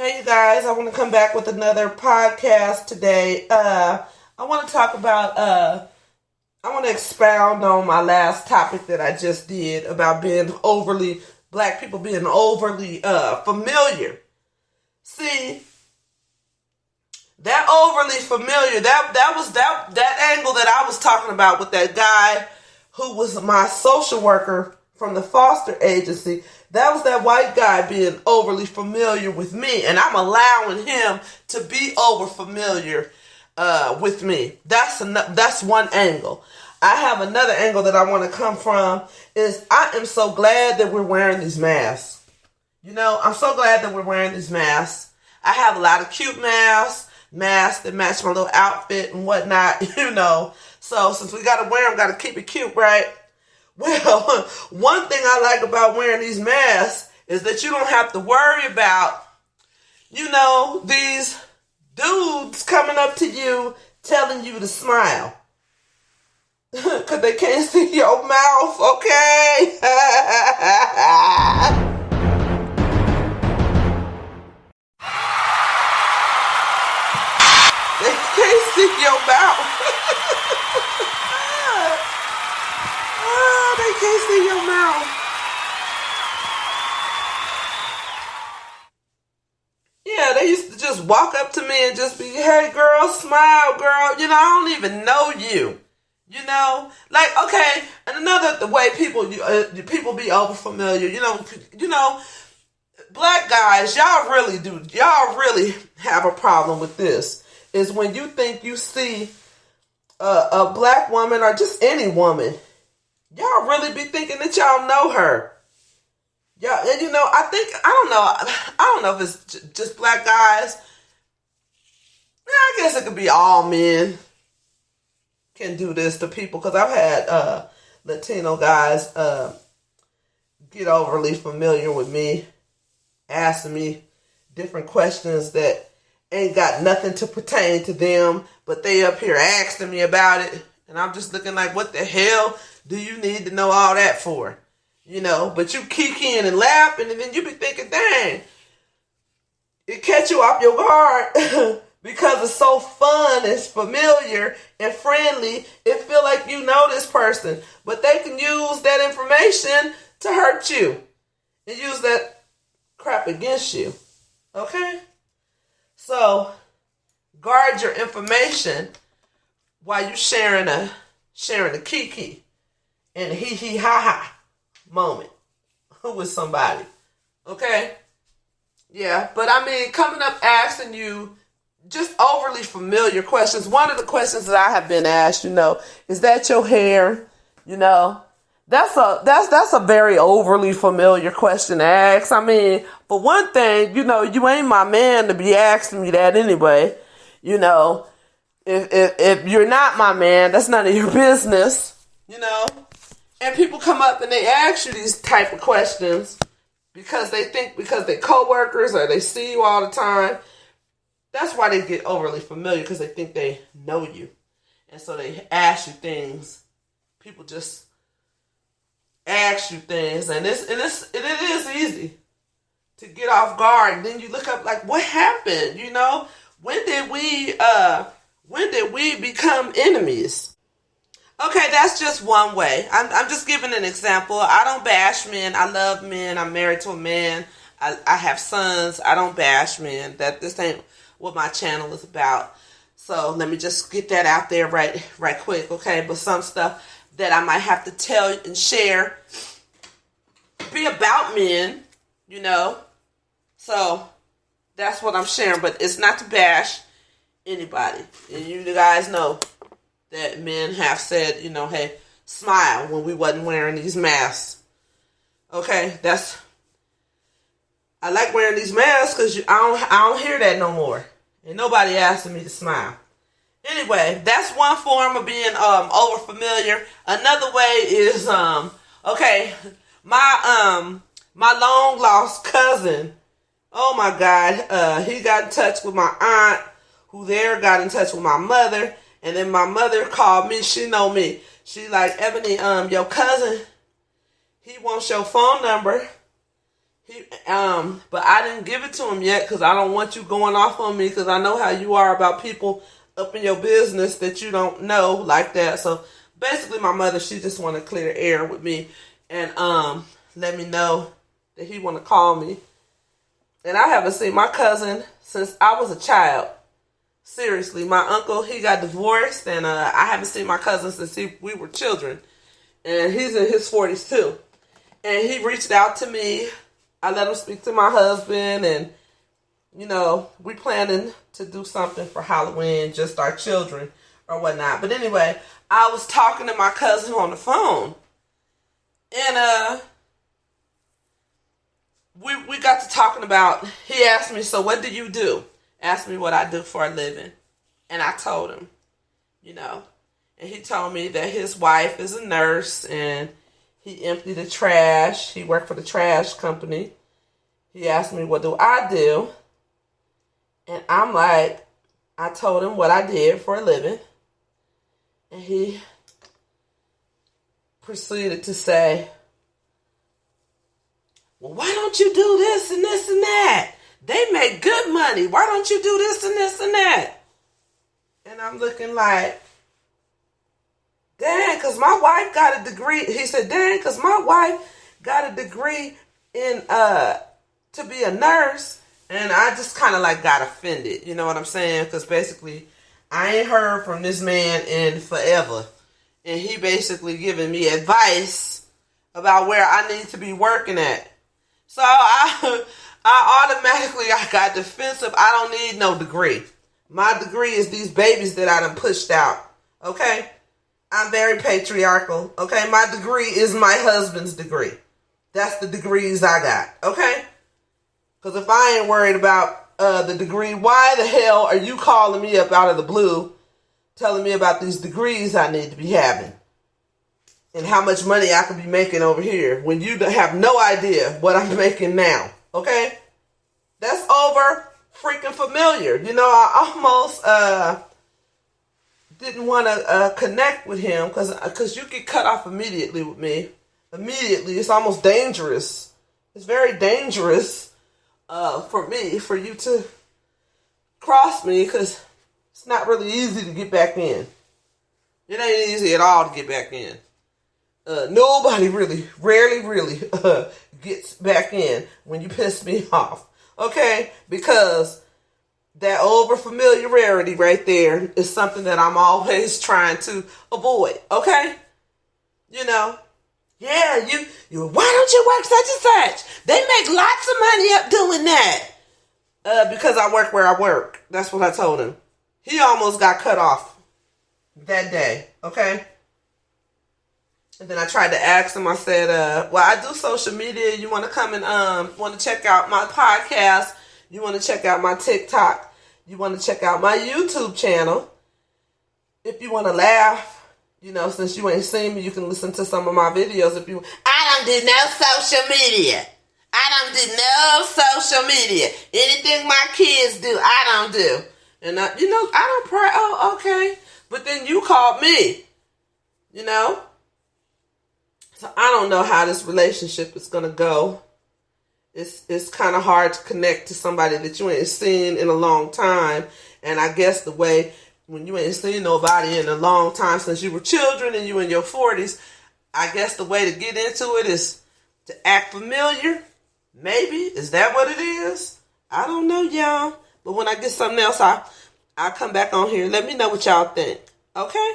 Hey you guys, I want to come back with another podcast today. I want to talk about, I want to expound on my last topic that I just did about black people being overly familiar. See, that overly familiar, that was that angle that I was talking about with that guy who was my social worker from the foster agency. That was that white guy being overly familiar with me, and I'm allowing him to be over familiar with me. That's one angle. I have another angle that I want to come from is I am so glad that we're wearing these masks. I'm so glad that we're wearing these masks. I have a lot of cute masks that match my little outfit and whatnot, So since we got to wear them, got to keep it cute, right? Well, one thing I like about wearing these masks is that you don't have to worry about, these dudes coming up to you telling you to smile. Because they can't see your mouth, okay? They can't see your mouth. They can't see your mouth. Yeah, they used to just walk up to me and just be, hey girl, smile girl. I don't even know you. Okay, and the way people be over familiar, black guys, y'all really have a problem with this, is when you think you see a black woman or just any woman, y'all really be thinking that y'all know her. Yeah, and I don't know if it's just black guys. Yeah, I guess it could be all men can do this to people, because I've had Latino guys get overly familiar with me, asking me different questions that ain't got nothing to pertain to them, but they up here asking me about it, and I'm just looking like, what the hell do you need to know all that for? But you kikiing and laughing, and then you be thinking, dang, it catch you off your guard because it's so fun, it's familiar and friendly. It feel like you know this person, but they can use that information to hurt you and use that crap against you. Okay? So guard your information while you sharing a kiki and a hee hee ha ha moment with somebody. Okay? Yeah, but coming up asking you just overly familiar questions. One of the questions that I have been asked, is that your hair? That's a very overly familiar question to ask. For one thing, you ain't my man to be asking me that anyway. If you're not my man, that's none of your business. And people come up and they ask you these type of questions because they're coworkers or they see you all the time. That's why they get overly familiar, because they think they know you. And so they ask you things. People just ask you things, and it is easy to get off guard. And then you look up like, what happened? When did we become enemies? Okay, that's just one way. I'm just giving an example. I don't bash men. I love men. I'm married to a man. I have sons. I don't bash men. This ain't what my channel is about. So let me just get that out there right quick, okay? But some stuff that I might have to tell and share be about men, So that's what I'm sharing, but it's not to bash anybody. And you guys know that men have said, hey, smile when we wasn't wearing these masks. Okay, I like wearing these masks because I don't hear that no more. Ain't nobody asking me to smile. Anyway, that's one form of being over familiar. Another way is my long lost cousin. Oh my God, he got in touch with my aunt, who got in touch with my mother, and then my mother called me. She know me. She like, Ebony, your cousin, he wants your phone number. But I didn't give it to him yet because I don't want you going off on me because I know how you are about people up in your business that you don't know like that. So basically my mother, she just want to clear the air with me and let me know that he want to call me. And I haven't seen my cousin since I was a child. Seriously, my uncle, he got divorced and I haven't seen my cousin since we were children. And he's in his 40s too. And he reached out to me. I let him speak to my husband and, you know, we planning to do something for Halloween, just our children or whatnot. But anyway, I was talking to my cousin on the phone. And we got to talking about, he asked me, so what do you do? Asked me what I do for a living. And I told him, you know. And he told me that his wife is a nurse and he emptied the trash. He worked for the trash company. He asked me, what do I do? And I'm like, I told him what I did for a living. And he proceeded to say, well, why don't you do this and this and that? They make good money. Why don't you do this and this and that? And I'm looking like, dang, because my wife got a degree. He said, dang, because my wife got a degree in to be a nurse. And I just kind of like got offended. You know what I'm saying? Because basically, I ain't heard from this man in forever. And he basically giving me advice about where I need to be working at. So I automatically got defensive. I don't need no degree. My degree is these babies that I done pushed out. Okay? I'm very patriarchal. Okay? My degree is my husband's degree. That's the degrees I got. Okay? Because if I ain't worried about the degree, why the hell are you calling me up out of the blue telling me about these degrees I need to be having? And how much money I could be making over here when you have no idea what I'm making now. Okay? That's over freaking familiar. You know, I almost didn't want to connect with him because you get cut off immediately with me. Immediately. It's almost dangerous. It's very dangerous for me, for you to cross me because it's not really easy to get back in. It ain't easy at all to get back in. Nobody rarely gets back in when you piss me off. Okay? Because that over familiarity right there is something that I'm always trying to avoid. Okay? You know? Yeah, you why don't you work such and such? They make lots of money up doing that. Because I work where I work. That's what I told him. He almost got cut off that day. Okay? And then I tried to ask him, I said, well, I do social media. You want to come and want to check out my podcast? You want to check out my TikTok? You want to check out my YouTube channel? If you want to laugh, you know, since you ain't seen me, you can listen to some of my videos. If you, I don't do no social media. I don't do no social media. Anything my kids do, I don't do. And, you know, I don't pray. Oh, okay. But then you called me, you know. So I don't know how this relationship is going to go. It's kind of hard to connect to somebody that you ain't seen in a long time. And I guess the way when you ain't seen nobody in a long time since you were children and you in your 40s, I guess the way to get into it is to act familiar. Maybe. Is that what it is? I don't know, y'all. But when I get something else, I'll come back on here. Let me know what y'all think. Okay?